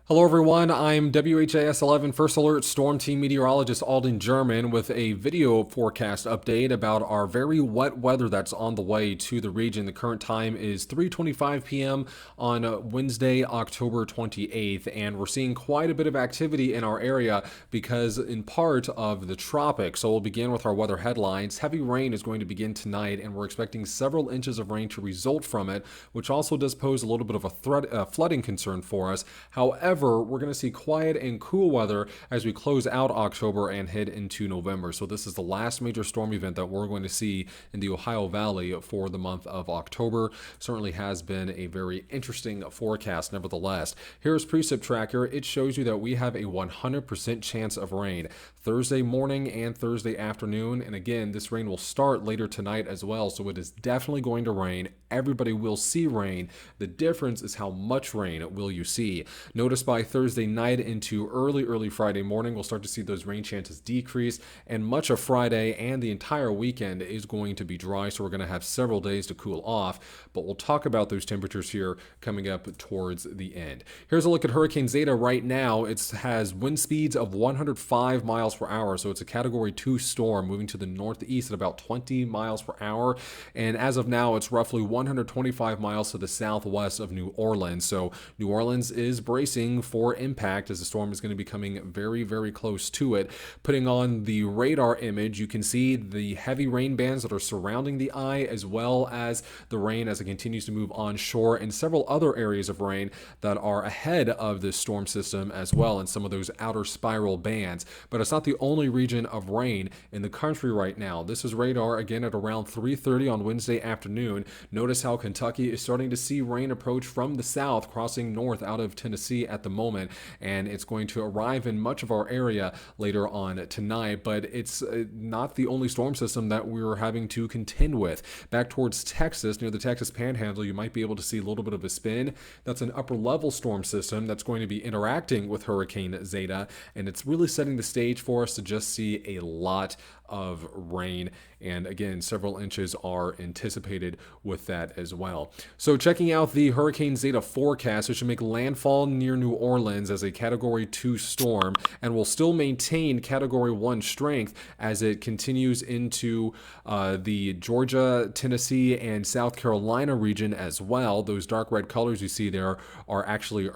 Hello everyone, I'm WHAS 11 First Alert Storm Team Meteorologist Alden German with a video forecast update about our very wet weather that's on the way to the region. The current time is 3:25 p.m. on Wednesday, October 28th, and we're seeing quite a bit of activity in our area because in part of the tropics. So we'll begin with our weather headlines. Heavy rain is going to begin tonight, and we're expecting several inches of rain to result from it, which also does pose a little bit of a flooding concern for us. However, we're going to see quiet and cool weather as we close out October and head into November. So this is the last major storm event that we're going to see in the Ohio Valley for the month of October. Certainly has been a very interesting forecast nevertheless. Here's Precip Tracker. It shows you that we have a 100% chance of rain Thursday morning and Thursday afternoon. And again, this rain will start later tonight as well. So it is definitely going to rain. Everybody will see rain. The difference is how much rain will you see. Notice by Thursday night into early Friday morning, we'll start to see those rain chances decrease, and much of Friday and the entire weekend is going to be dry, so we're going to have several days to cool off, but we'll talk about those temperatures here coming up towards the end. Here's a look at Hurricane Zeta right now. It has wind speeds of 105 miles per hour, so it's a Category 2 storm moving to the northeast at about 20 miles per hour, and as of now, it's roughly 125 miles to the southwest of New Orleans, so New Orleans is bracing for impact as the storm is going to be coming very close to it. Putting on the radar image, you can see the heavy rain bands that are surrounding the eye, as well as the rain as it continues to move onshore, and several other areas of rain that are ahead of this storm system as well, and some of those outer spiral bands. But it's not the only region of rain in the country right now. This is radar again at around 3:30 on Wednesday afternoon. Notice how Kentucky is starting to see rain approach from the south, crossing north out of Tennessee at the moment, and it's going to arrive in much of our area later on tonight. But it's not the only storm system that we're having to contend with. Back towards Texas, near the Texas Panhandle, you might be able to see a little bit of a spin. That's an upper level storm system that's going to be interacting with Hurricane Zeta, and it's really setting the stage for us to just see a lot of rain, and again, several inches are anticipated with that as well. So checking out the Hurricane Zeta forecast, it should make landfall near New Orleans as a Category 2 storm, and will still maintain Category 1 strength as it continues into the Georgia, Tennessee, and South Carolina region as well. Those dark red colors you see there are actually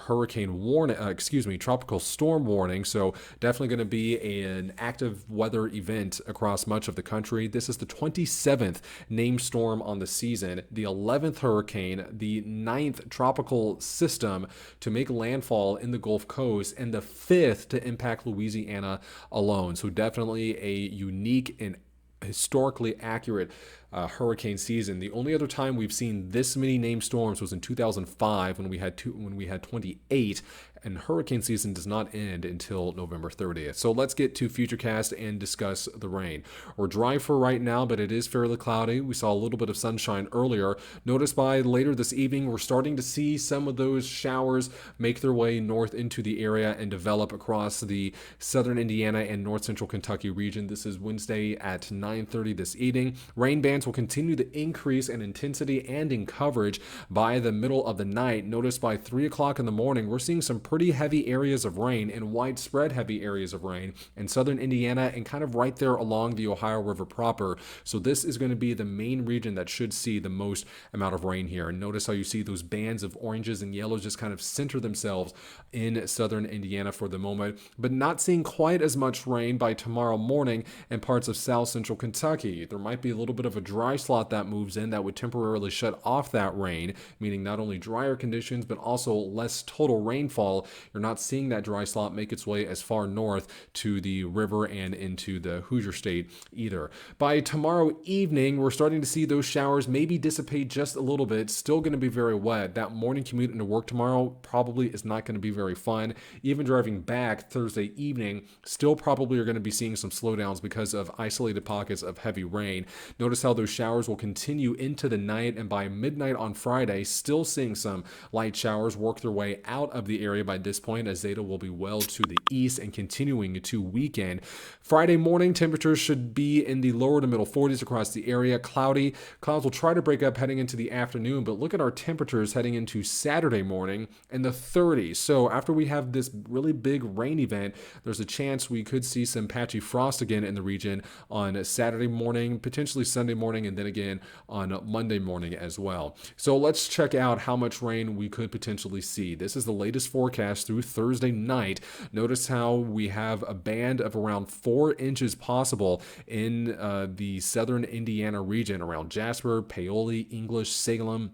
tropical storm warning, so definitely going to be an active weather event across much of the country. This is the 27th named storm on the season, the 11th hurricane, the 9th tropical system to make landfall in the Gulf Coast, and the 5th to impact Louisiana alone. So definitely a unique and historically accurate hurricane season. The only other time we've seen this many named storms was in 2005 when we had 28, and hurricane season does not end until November 30th. So let's get to Futurecast and discuss the rain. We're dry for right now, but it is fairly cloudy. We saw a little bit of sunshine earlier. Notice by later this evening, we're starting to see some of those showers make their way north into the area and develop across the southern Indiana and north central Kentucky region. This is Wednesday at 9:30 this evening. Rain bands will continue to increase in intensity and in coverage by the middle of the night. Notice by 3 o'clock in the morning, we're seeing some pretty heavy areas of rain and widespread heavy areas of rain in southern Indiana and kind of right there along the Ohio River proper. So this is going to be the main region that should see the most amount of rain here. And notice how you see those bands of oranges and yellows just kind of center themselves in southern Indiana for the moment, but not seeing quite as much rain by tomorrow morning in parts of south central Kentucky. There might be a little bit of a dry slot that moves in that would temporarily shut off that rain, meaning not only drier conditions, but also less total rainfall. You're not seeing that dry slot make its way as far north to the river and into the Hoosier State either. By tomorrow evening, we're starting to see those showers maybe dissipate just a little bit. Still going to be very wet. That morning commute into work tomorrow probably is not going to be very fun. Even driving back Thursday evening, still probably are going to be seeing some slowdowns because of isolated pockets of heavy rain. Notice how those showers will continue into the night, and by midnight on Friday, still seeing some light showers work their way out of the area by this point, as Zeta will be well to the east and continuing to weaken. Friday morning, temperatures should be in the lower to middle 40s across the area. Cloudy. Clouds will try to break up heading into the afternoon, but look at our temperatures heading into Saturday morning in the 30s. So after we have this really big rain event, there's a chance we could see some patchy frost again in the region on Saturday morning, potentially Sunday morning, and then again on Monday morning as well. So let's check out how much rain we could potentially see. This is the latest forecast through Thursday night. Notice how we have a band of around 4 inches possible in the southern Indiana region around Jasper, Paoli, English, Salem.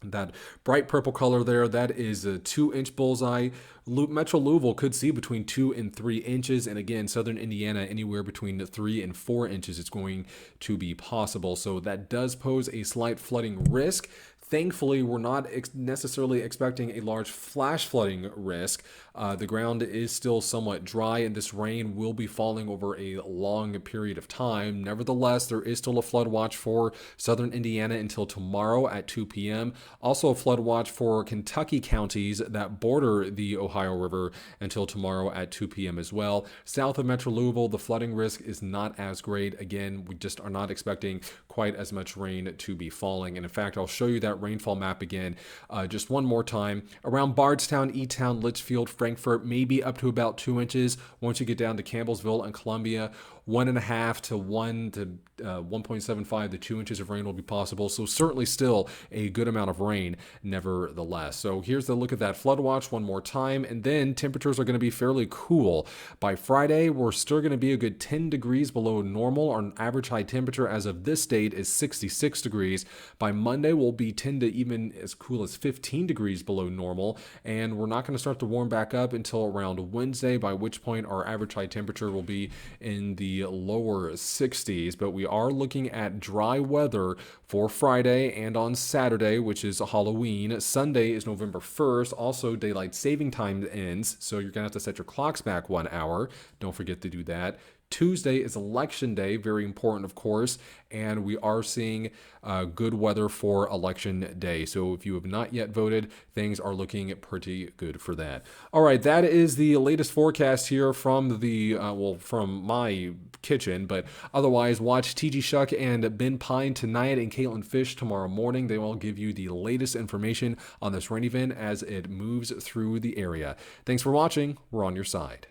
That bright purple color there, that is a 2-inch bullseye. Metro Louisville could see between 2 and 3 inches. And again, southern Indiana, anywhere between 3 and 4 inches is going to be possible. So that does pose a slight flooding risk. Thankfully, we're not necessarily expecting a large flash flooding risk. The ground is still somewhat dry, and this rain will be falling over a long period of time. Nevertheless, there is still a flood watch for southern Indiana until tomorrow at 2 p.m. Also, a flood watch for Kentucky counties that border the Ohio River until tomorrow at 2 p.m. as well. South of Metro Louisville, the flooding risk is not as great. Again, we just are not expecting quite as much rain to be falling. And in fact, I'll show you that rainfall map again just one more time. Around Bardstown, E-Town, Litchfield, Frankfort, maybe up to about 2 inches. Once you get down to Campbellsville and Columbia, 1.5 to 1.75 to 2 inches of rain will be possible. So certainly still a good amount of rain nevertheless. So here's the look at that flood watch one more time. And then temperatures are going to be fairly cool. By Friday, we're still going to be a good 10 degrees below normal. Our average high temperature as of this date is 66 degrees. By Monday, we'll be 10 to even as cool as 15 degrees below normal. And we're not going to start to warm back up until around Wednesday, by which point our average high temperature will be in the lower 60s. But we are looking at dry weather for Friday and on Saturday, which is Halloween. Sunday is November 1st. Also, daylight saving time ends, so you're going to have to set your clocks back 1 hour. Don't forget to do that. Tuesday is election day, very important, of course, and we are seeing good weather for election day. So if you have not yet voted, things are looking pretty good for that. All right, that is the latest forecast here from the from my kitchen, but otherwise, watch TG Shuck and Ben Pine tonight and Caitlin Fish tomorrow morning. They will give you the latest information on this rain event as it moves through the area. Thanks for watching. We're on your side.